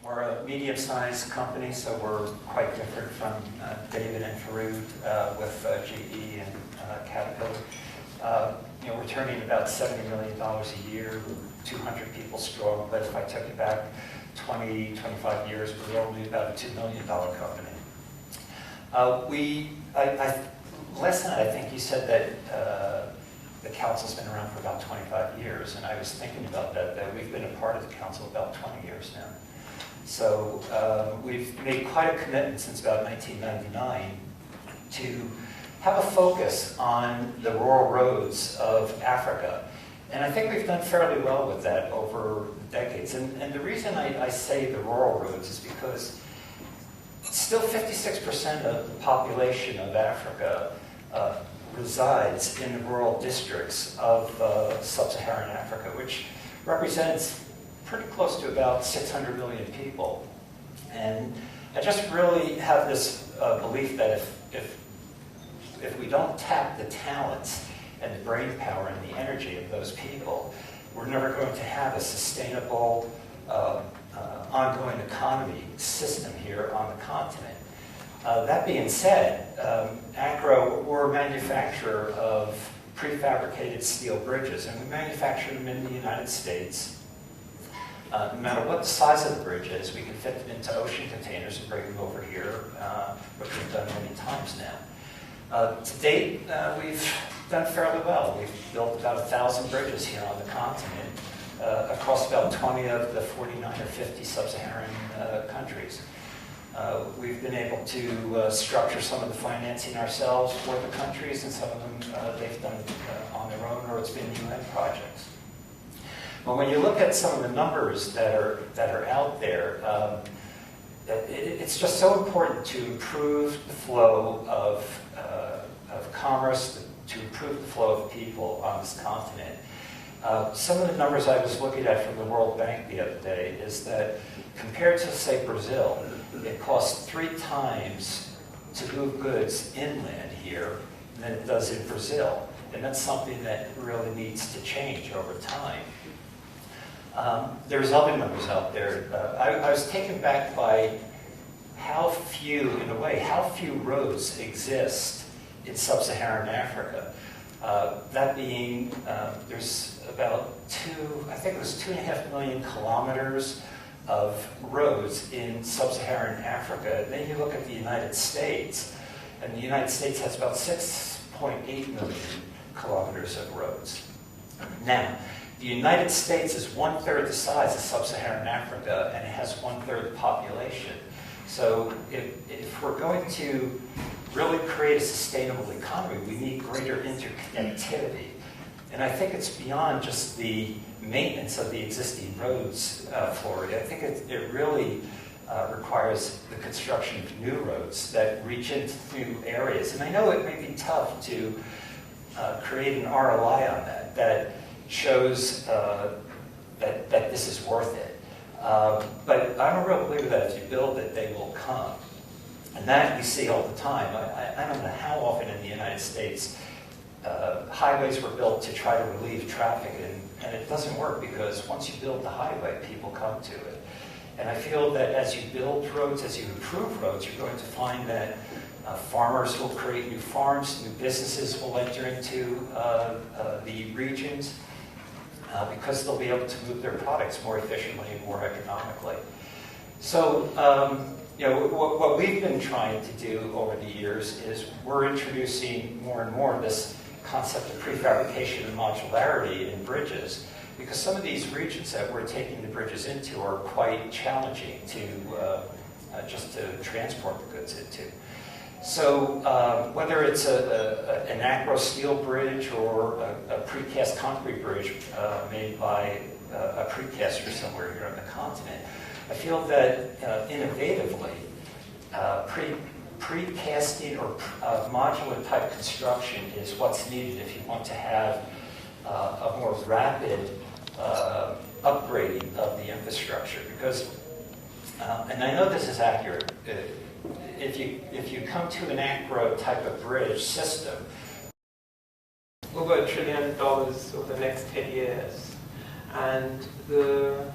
We're a medium-sized company, so we're quite different from David and Farood with GE and Caterpillar. We're turning about $70 million a year, 200 people strong, but if I took it back 20, 25 years, we're only about a $2 million company. Last night, I think you said that the council's been around for about 25 years, and I was thinking about that we've been a part of the council about 20 years now. So we've made quite a commitment since about 1999 to have a focus on the rural roads of Africa. And I think we've done fairly well with that over decades. And the reason I say the rural roads is because still 56% of the population of Africa resides in the rural districts of sub-Saharan Africa, which represents pretty close to about 600 million people. And I just really have this belief that if we don't tap the talents and the brain power and the energy of those people, we're never going to have a sustainable, ongoing economy system here on the continent. That being said, Acro, we're a manufacturer of prefabricated steel bridges, and we manufacture them in the United States. No matter what the size of the bridge is, we can fit them into ocean containers and bring them over here, which we've done many times now. To date, we've done fairly well. We've built about 1,000 bridges here on the continent across about 20 of the 49 or 50 sub-Saharan countries. We've been able to structure some of the financing ourselves for the countries, and some of them they've done on their own, or it's been UN projects. But when you look at some of the numbers that are out there, it's just so important to improve the flow of commerce, to improve the flow of people on this continent. Some of the numbers I was looking at from the World Bank the other day is that compared to, say, Brazil, it costs 3 times to move goods inland here than it does in Brazil. And that's something that really needs to change over time. There's other numbers out there. I was taken back by how few, in a way, how few roads exist in sub-Saharan Africa. That being, there's about I think it was 2.5 million kilometers of roads in sub-Saharan Africa. And then you look at the United States, and the United States has about 6.8 million kilometers of roads. Now, the United States is 1/3 the size of sub-Saharan Africa, and it has 1/3 the population. So if we're going to really create a sustainable economy, we need greater interconnectivity. And I think it's beyond just the maintenance of the existing roads, Florida. I think it really requires the construction of new roads that reach into new areas. And I know it may be tough to create an ROI on that shows that this is worth it. But I'm a real believer that if you build it, they will come. And that we see all the time. I don't know how often in the United States highways were built to try to relieve traffic, and it doesn't work, because once you build the highway, people come to it. And I feel that as you build roads, as you improve roads, you're going to find that farmers will create new farms, new businesses will enter into the regions, because they'll be able to move their products more efficiently and more economically. So, what we've been trying to do over the years is we're introducing more and more this concept of prefabrication and modularity in bridges, because some of these regions that we're taking the bridges into are quite challenging to just to transport the goods into. So whether it's an Acro steel bridge or a precast concrete bridge made by a precaster somewhere here on the continent, I feel that innovatively, precasting or modular type construction is what's needed if you want to have a more rapid upgrading of the infrastructure. Because, and I know this is accurate, if you come to an Acro type of bridge system, over $1 trillion over the next 10 years, and the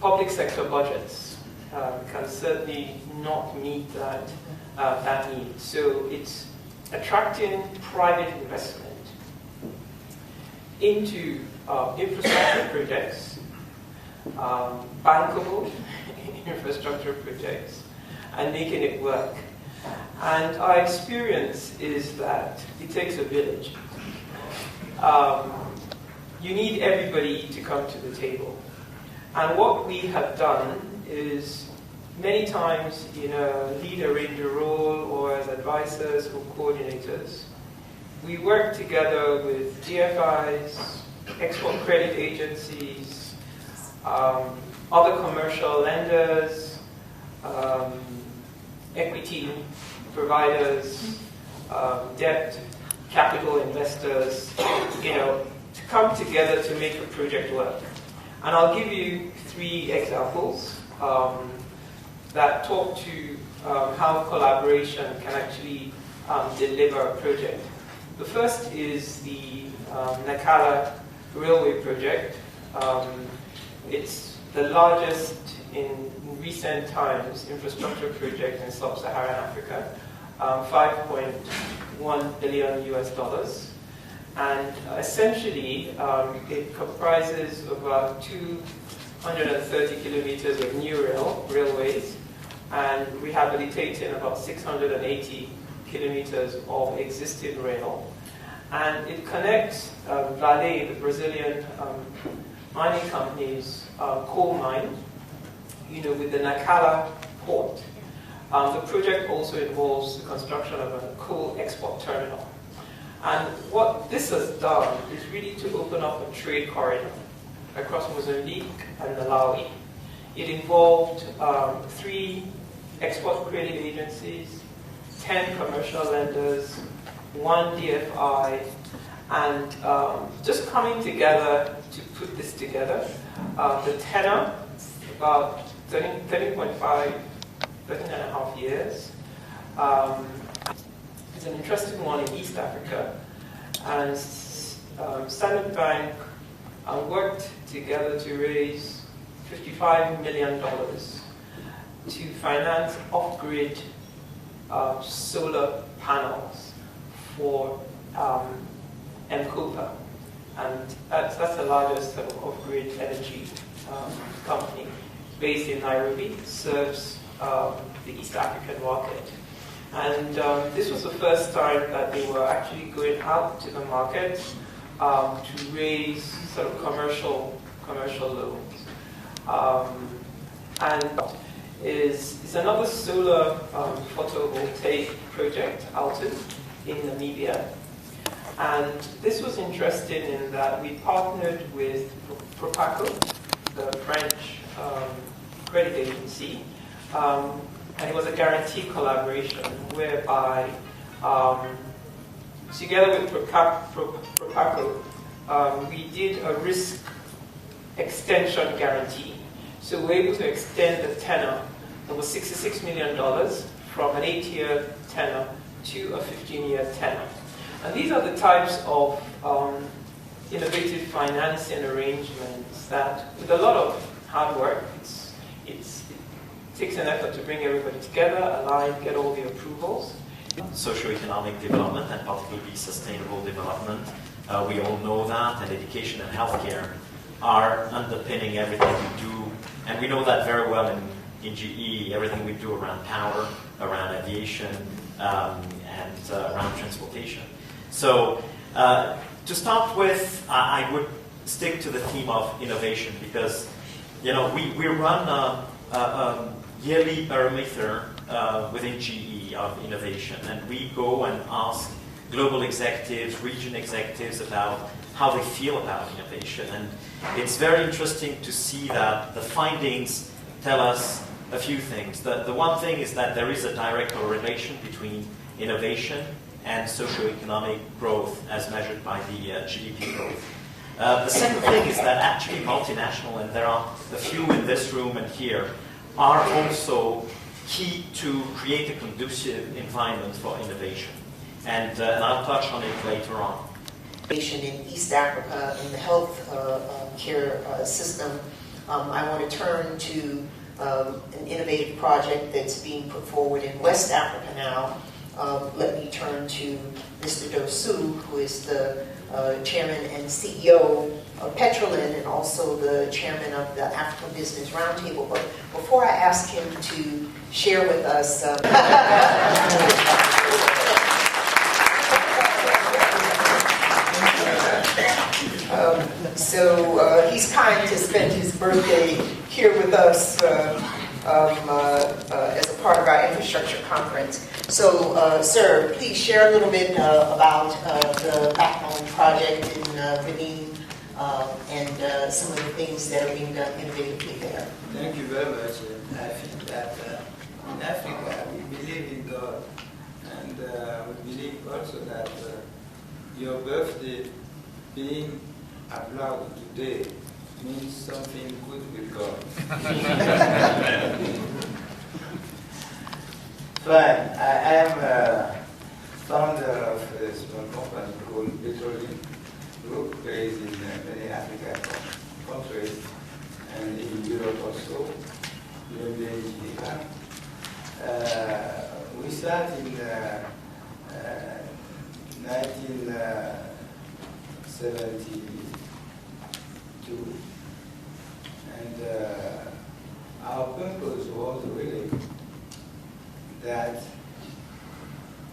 public sector budgets can certainly not meet that need. So it's attracting private investment into infrastructure projects, bankable infrastructure projects, and making it work. And our experience is that it takes a village. You need everybody to come to the table. And what we have done is many times in a lead arranger role or as advisors or coordinators, we work together with GFIs, export credit agencies, other commercial lenders, equity providers, debt capital investors, to come together to make a project work. And I'll give you 3 examples that talk to how collaboration can actually deliver a project. The first is the Nacala Railway project. It's the largest in recent times infrastructure project in sub-Saharan Africa, $5.1 billion US. And essentially, it comprises about 230 kilometers of new railways and rehabilitating about 680 kilometers of existing rail. And it connects Vale, the Brazilian mining company's coal mine, with the Nacala port. The project also involves the construction of a coal export terminal. And what this has done is really to open up a trade corridor across Mozambique and Malawi. It involved 3 export credit agencies, 10 commercial lenders, 1 DFI, and just coming together to put this together. The tenor, about 13.5 years. It's an interesting one in East Africa. And Standard Bank worked together to raise $55 million to finance off-grid solar panels for Mcopa. And that's the largest off-grid energy company based in Nairobi, serves the East African market. And this was the first time that they were actually going out to the market to raise sort of commercial loans. And is another solar photovoltaic project, Alton, in Namibia. And this was interesting in that we partnered with Propaco, the French credit agency, and it was a guarantee collaboration whereby, together with Propaco, we did a risk extension guarantee. So we were able to extend the tenor that was $66 million from an 8-year tenor to a 15-year tenor. And these are the types of innovative financing arrangements that, with a lot of hard work, it takes an effort to bring everybody together, align, get all the approvals. Socioeconomic development, and particularly sustainable development. We all know that, and education and healthcare are underpinning everything we do. And we know that very well in GE, everything we do around power, around aviation, and around transportation. So to start with, I would stick to the theme of innovation because, we run a yearly barometer within GE of innovation, and we go and ask global executives, region executives about how they feel about innovation. And it's very interesting to see that the findings tell us a few things. The one thing is that there is a direct correlation between innovation and socioeconomic growth as measured by the GDP growth. The second thing is that actually multinational, and there are a few in this room and here, are also key to create a conducive environment for innovation. And I'll touch on it later on. In East Africa, in the health care system, I want to turn to an innovative project that's being put forward in West Africa now. Let me turn to Mr. Dosu, who is the chairman and CEO of Petrolin and also the chairman of the African Business Roundtable. But before I ask him to share with us so he's kind to spend his birthday here with us as a part of our infrastructure conference. So, sir, please share a little bit about the Backbone project in Benin and some of the things that are being done innovatively there. Thank you very much. I think that in Africa we believe in God, and we believe also that your birthday being applauded today means something good with God. Fine. I am founder of a small company called Petrolin Group, based in many African countries and in Europe also. We started in 1972, and our purpose was really that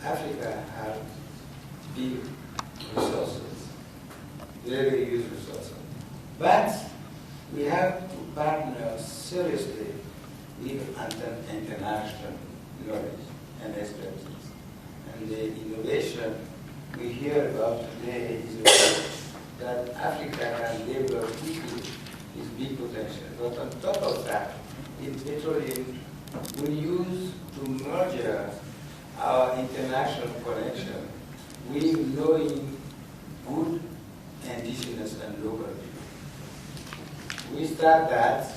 Africa had big resources, very huge resources, but we have to partner seriously with international knowledge and expertise. And the innovation we hear about today is that Africa can develop quickly is big potential. But on top of that, in Petrolin, we use to merge our international connection with knowing good indigenous and local people. We start that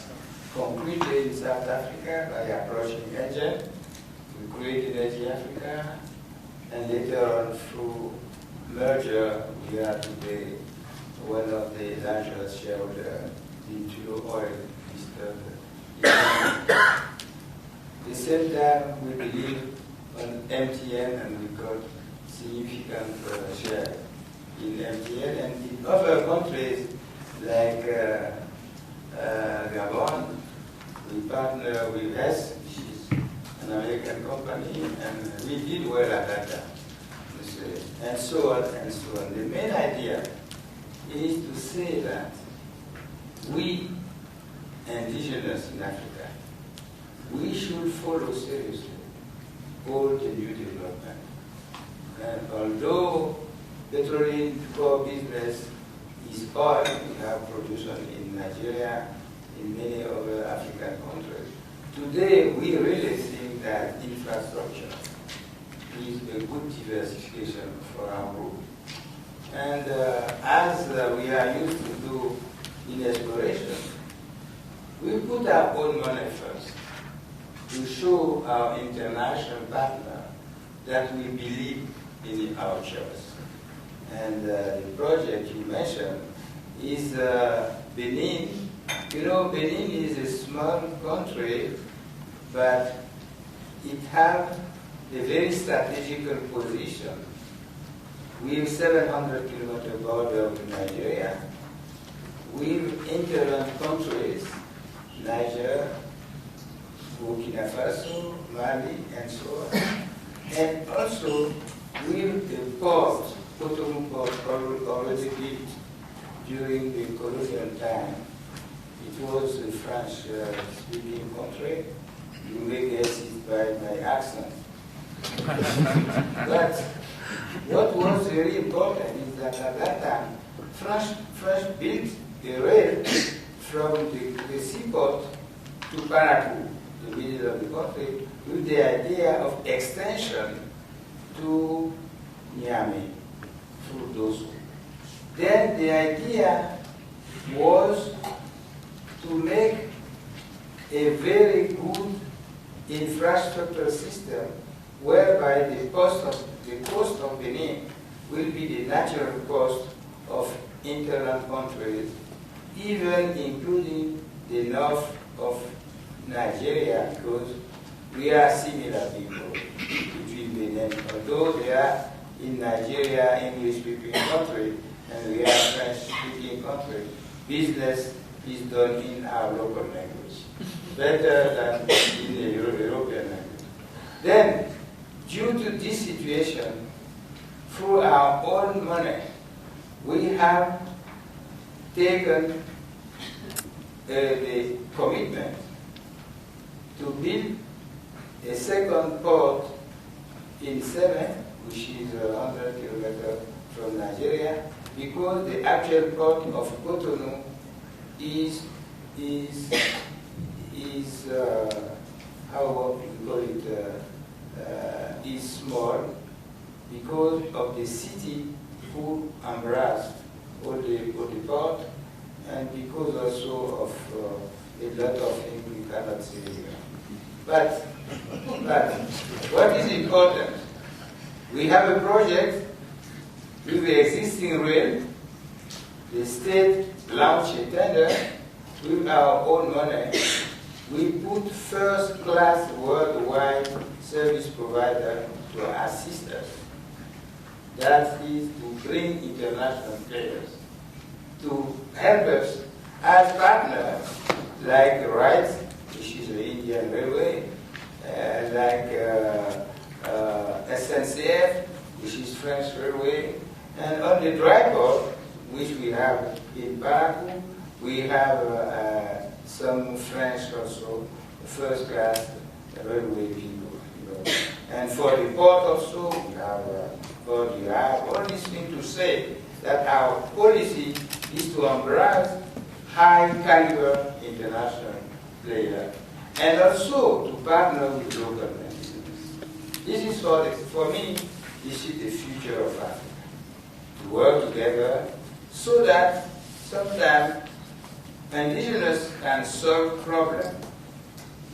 concretely in South Africa by approaching Agent. We created AG Africa, and later on through merger, we are today one of the largest shareholders in Tullow Oil. At the same time, we believe on MTN, and we got significant share in MTN, and in other countries like Gabon, we partner with us, which is an American company, and we did well at that time. And so on and so on. The main idea is to say that we, indigenous in Africa, we should follow seriously all the new development. And although Petrolin core business is oil, we have production in Nigeria, in many other African countries. Today, we really think that infrastructure is a good diversification for our group. And as we are used to do in exploration, we put our own money first to show our international partner that we believe in our choice. And the project you mentioned is Benin. You know, Benin is a small country, but it has a very strategical position. We have 700-kilometer border with Nigeria. With interland countries, Niger, Burkina Faso, Mali, and so on. And also with the port, Cotonou port already built during the colonial time. It was a French-speaking country. You may guess it by my accent. But what was very important is that at that time, France built a rail from the seaport to Parakou, the middle of the country, with the idea of extension to Niamey through Dosso. Then the idea was to make a very good infrastructure system whereby the coast of Benin will be the natural coast of interland countries, even including the north of Nigeria, because we are similar people between Benin, although they are in Nigeria, English-speaking country, and we are French-speaking country. Business is done in our local language, better than in the European language. Then, due to this situation, through our own money, we have taken the commitment to build a second port in Seven, which is 100 kilometers from Nigeria, because the actual port of Cotonou is how we call it, is small because of the city who embraced all the port, and because also of a lot of things we cannot say here. But what is important, we have a project with the existing rail. The state launched a tender with our own money. We put first-class worldwide service provider to assist us. That is to bring international players to help us as partners, like RITES, which is the Indian Railway, like SNCF, which is French Railway, and on the dry port, which we have in Parakou, we have some French also, first-class railway people. And for the port also, we have all these things to say that our policy is to embrace high-caliber international players and also to partner with local entities. This is for me, this is the future of Africa. To work together so that sometimes indigenous can solve problems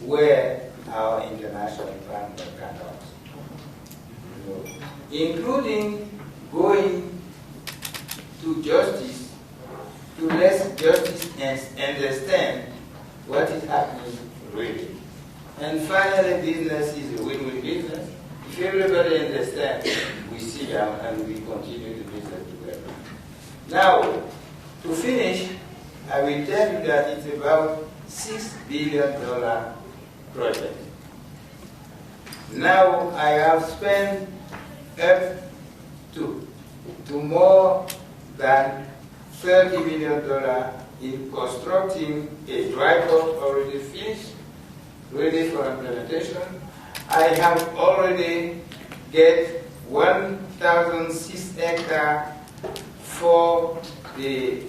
where our international partner cannot. Including going to justice, to let justice understand what is happening really. And finally, business is a win-win business. If everybody understands, we sit down and we continue the business together. Now, to finish, I will tell you that it's about $6 billion project. Now, I have spent up to more than $30 million in constructing a dry port already finished, ready for implementation. I have already get 1,006 hectares for the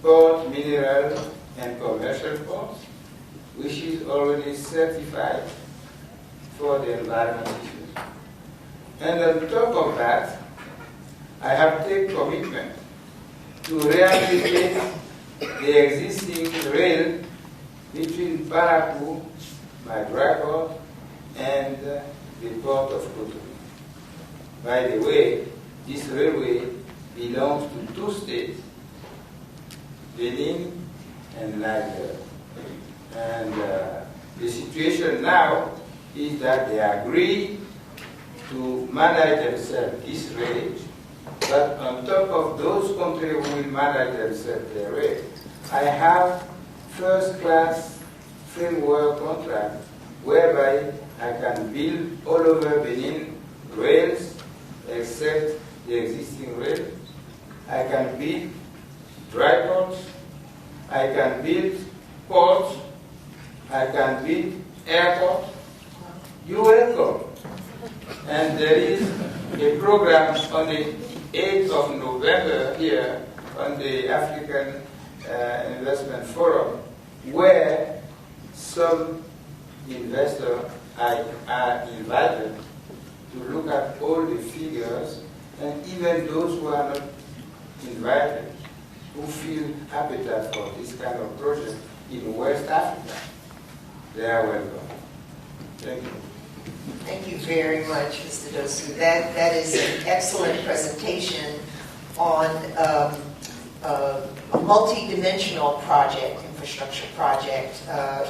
port, mineral, and commercial ports, which is already certified for the environment issues. And on top of that, I have taken commitment to rehabilitate the existing rail between Parakou, my dry port, and the port of Cotonou. By the way, this railway belongs to two states, Benin and Nigeria. And the situation now is that they agree to manage themselves this rail, but on top of those countries who will manage themselves their rail, I have first-class framework contract whereby I can build all over Benin rails except the existing rail. I can build dry ports, I can build ports, I can build airports. You're welcome. And there is a program on the 8th of November here on the African Investment Forum where some investors are invited to look at all the figures, and even those who are not invited, who feel appetite for this kind of project in West Africa, they are welcome. Thank you. Thank you very much, Mr. Dosu. That is an excellent presentation on a multi-dimensional project, infrastructure project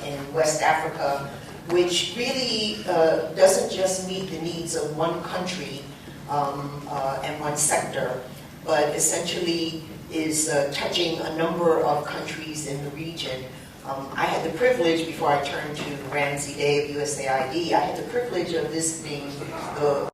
in West Africa, which really doesn't just meet the needs of one country and one sector, but essentially is touching a number of countries in the region. I had the privilege, before I turned to Ramsey Day of USAID, I had the privilege of visiting the